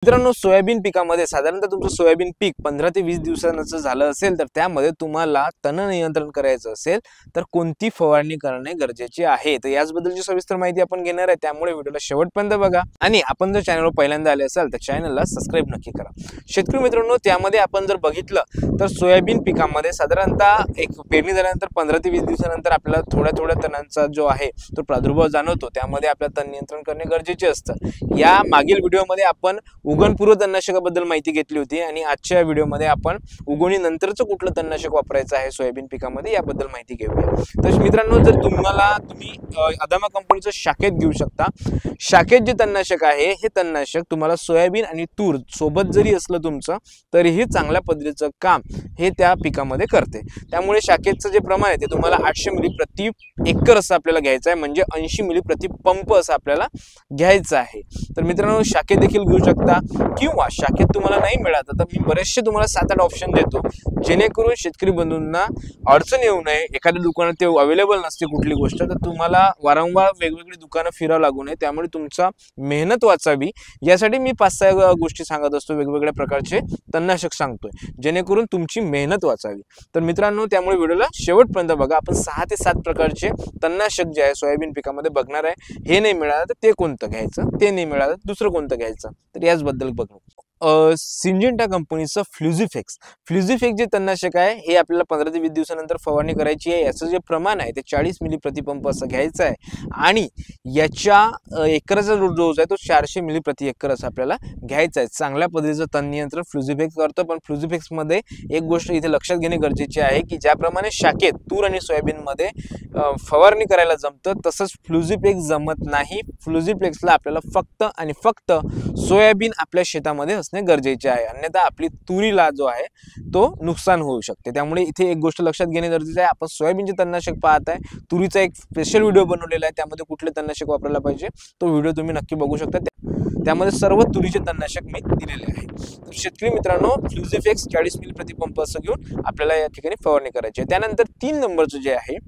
मित्रांनो, सोयाबीन पिकामध्ये साधारणतः तुमचं सोयाबीन पीक 15 ते 20 दिवसांचं झालं असेल तर त्यामध्ये तुम्हाला तण नियंत्रण करायचं असेल तर कोणती फवारणी करणे गरजेचे आहे, तर याचबद्दलची सविस्तर माहिती आपण घेणार आहे। त्यामुळे व्हिडिओला शेवटपर्यंत बघा आणि आपण जर चॅनलवर पहिल्यांदा आले असाल तर चॅनलला सबस्क्राइब नक्की करा। शेतकरी मित्रांनो, त्यामध्ये आपण जर बघितलं तर सोयाबीन पिकामध्ये साधारणतः एक पेरणी झाल्यानंतर 15 ते 20 दिवसानंतर आपल्याला थोड्या तणांचा जो आहे तो प्रादुर्भाव जाणवतो। त्यामध्ये आपल्याला तण नियंत्रण करणे गरजेचे असतं। या मागील व्हिडिओमध्ये आपण उगवणपूर्व तणनाशकाबद्दल माहिती घेतली होती आणि आजच्या व्हिडिओमध्ये आपण उगवणीनंतरचं कुठलं तणनाशक वापरायचं आहे सोयाबीन पिकामध्ये याबद्दल माहिती घेऊया। तर मित्रांनो, जर तुम्ही अदामा कंपनीचं शाखेत घेऊ शकता। शाखेत जे तणनाशक आहे हे तणनाशक तुम्हाला सोयाबीन आणि तूर सोबत जरी असलं तुमचं तरीही चांगल्या पद्धतीचं काम हे त्या पिकामध्ये करते। त्यामुळे शाखेचं जे प्रमाण आहे ते तुम्हाला 800 मिली प्रति एकर असं आपल्याला घ्यायचं आहे, म्हणजे 80 मिली प्रति पंप असं आपल्याला घ्यायचं आहे। तर मित्रांनो, शाखेत देखील घेऊ शकता किंवा शाखेत तुम्हाला नाही मिळालं तर मी बरेचसे तुम्हाला 7-8 ऑप्शन देतो, जेणेकरून शेतकरी बंधूंना अडचण येऊ नये। एखाद्या दुकानात ते अवेलेबल नसते कुठली गोष्ट तर तुम्हाला वारंवार वेगवेगळी दुकानं फिरावं लागू नये, त्यामुळे तुमचा मेहनत वाचावी यासाठी मी 5-6 गोष्टी सांगत असतो, वेगवेगळ्या प्रकारचे तणनाशक सांगतोय जेणेकरून तुमची मेहनत वाचावी। तर मित्रांनो, त्यामुळे व्हिडिओला शेवटपर्यंत बघा। आपण 6 ते 7 प्रकारचे तणनाशक जे आहे सोयाबीन पिकामध्ये बघणार आहे। हे नाही मिळालं तर ते कोणतं घ्यायचं, ते नाही मिळालं तर दुसरं कोणतं घ्यायचं, तर याचबद्दल बघू। सिंजेंटा कंपनीचं फ्लुझिफेक्स जे तणनाशक आहे हे आपल्याला 15 ते 20 दिवसानंतर फवारणी करायची आहे। याचं जे प्रमाण आहे ते 40 मिली प्रति पंप असं घ्यायचं आहे आणि याच्या एकराचा डोस आहे तो 400 मिली प्रति एकर असं आपल्याला घ्यायचा आहे। चांगल्या पद्धतीचं तण नियंत्रण फ्लुझिफेक्स करतो, पण फ्लुझिफेक्स मध्ये एक गोष्ट इथे लक्षात घेणे गरजेचे आहे की ज्याप्रमाणे शाखेत तूर आणि सोयाबीन मध्ये फवारणी करायला जमतं तसंच फ्लुझिफेक्स जमत नाही। फ्लुझिफेक्सला आपल्याला फक्त आणि फक्त सोयाबीन आपल्या शेतामध्ये असणे गरजेचे आहे, अन्यथा आपली तुरीला जो आहे तो नुकसान होऊ शकते। त्यामुळे इथे एक गोष्ट लक्षात घेणे गरजेचे आहे। आपण सोयाबीनचे तणनाशक पाहत आहे, तुरीचा एक स्पेशल व्हिडिओ बनवलेला आहे, त्यामध्ये कुठले तणनाशक वापरायला पाहिजे तो व्हिडिओ तुम्ही नक्की बघू शकता। त्यामध्ये सर्व तुरीचे तणनाशक मी दिलेले आहे। तर शेतकरी मित्रांनो, फ्लुझिफेक्स 40 मिली प्रति पंप असं घेऊन आपल्याला या ठिकाणी फवारणी करायची आहे। त्यानंतर 3 नंबरचं जे आहे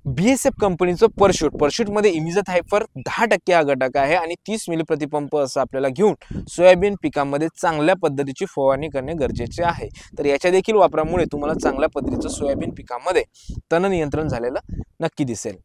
BASF कंपनीचं परशूट मध्ये इमिझाथायफर 10% हा घटक आहे आणि 30 मिली प्रति पंप असं आपल्याला घेऊन सोयाबीन पिकामध्ये चांगल्या पद्धतीची फवारणी करणे गरजेचे आहे। तर याच्या देखील वापरामुळे तुम्हाला चांगल्या पद्धतीचं सोयाबीन पिकामध्ये तण नियंत्रण झालेलं नक्की दिसेल।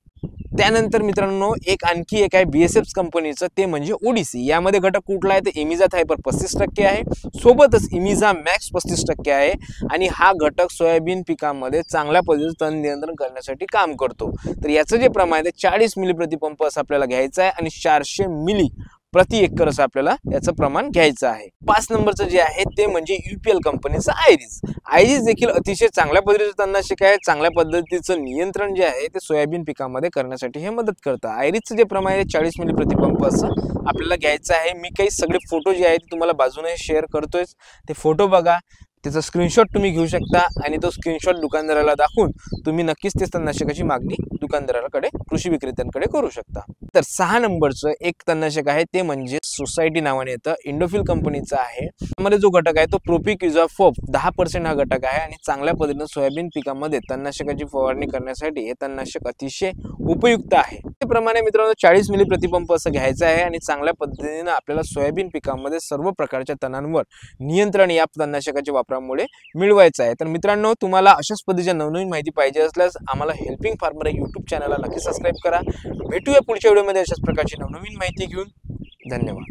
त्यानंतर मित्रांनो, आणखी एक आहे BASF कंपनीचं, ते म्हणजे ओडिसी। यामध्ये घटक कुठला आहे तर इमिझाथायफर 35% आहे, सोबतच इमिझा मॅक्स 35% आहे आणि हा घटक सोयाबीन पिकामध्ये चांगल्या पद्धतीचं तण नियंत्रण करण्यासाठी काम करतो। तर याचं जे प्रमाण आहे ते 40 मिली प्रति पंप असं आपल्याला घ्यायचं आहे आणि 400 मिली प्रति एकर असं आपल्याला याचं प्रमाण घ्यायचं आहे। 5 नंबरचं जे आहे ते म्हणजे UPL कंपनीचं आयरिस देखील अतिशय चांगल्या पद्धतीचं तणनाशक आहे। चांगल्या पद्धतीचं नियंत्रण जे आहे ते सोयाबीन पिकामध्ये करण्यासाठी हे मदत करतं। आयरिसचं जे प्रमाण आहे 40 मिली प्रति पंप असं आपल्याला घ्यायचं आहे। मी काही सगळे फोटो जे आहेत ते तुम्हाला बाजूने शेअर करतोय, ते फोटो बघा, त्याचा स्क्रीनशॉट तुम्ही घेऊ शकता आणि तो स्क्रीनशॉट दुकानदाराला दाखवून तुम्ही नक्कीच ते तणनाशकाची मागणी दुकानदाराकडे, कृषी विक्रेत्यांकडे करू शकता। तर 6 नंबरचं एक तणनाशक आहे ते म्हणजे सोसायटी नावाने येतं, इंडोफिल कंपनीचं आहे। त्यामध्ये जो घटक आहे तो प्रोपिक्विझाफोप 10% हा घटक आहे आणि चांगल्या पद्धतीने सोयाबीन पिकामध्ये तणनाशकाची फवारणी करण्यासाठी हे तणनाशक अतिशय उपयुक्त आहे। त्याप्रमाणे मित्रांनो 40 मिली प्रति पंप असं घ्यायचं आहे आणि चांगल्या पद्धतीने आपल्याला सोयाबीन पिकामध्ये सर्व प्रकारच्या तणांवर नियंत्रण या तणनाशकाच्या वापरामुळे मिळवायचं आहे। तर मित्रांनो, तुम्हाला अशाच पद्धतीच्या नवनवीन माहिती पाहिजे असल्यास आम्हाला हेल्पिंग फार्मर या YouTube चॅनलला नक्की सबस्क्राइब करा। भेटूया पुढच्या व्हिडिओमध्ये अशाच प्रकारची नवनवीन माहिती घेऊन। धन्यवाद।